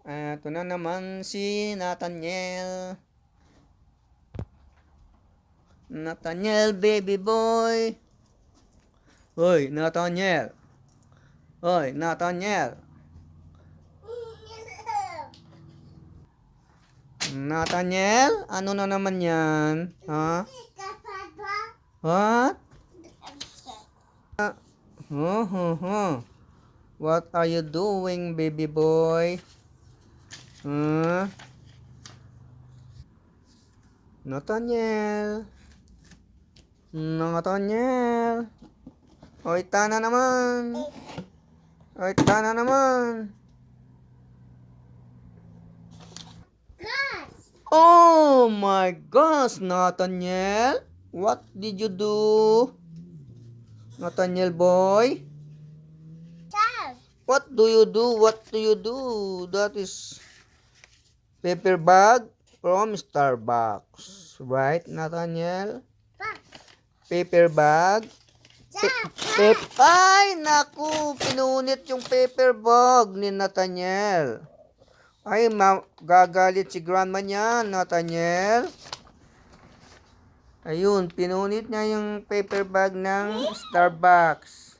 Eto na naman si Nathaniel. Nathaniel, baby boy. Hoy, Nathaniel. Hoy, Nathaniel. Nathaniel, ano na naman yan? Ha? What? What are you doing, baby boy? Huh? Nathaniel. Nathaniel. Oy, tana naman. Oy, tana naman. Oh my gosh, Nathaniel. What did you do? Nathaniel boy? What do you do? What do you do? That is paper bag from Starbucks. Right, Nathaniel? Paper bag. Ay, naku, pinunit yung paper bag ni Nathaniel. Ay, gagalit si grandma niya, Nathaniel. Ayun, pinunit niya yung paper bag ng Starbucks.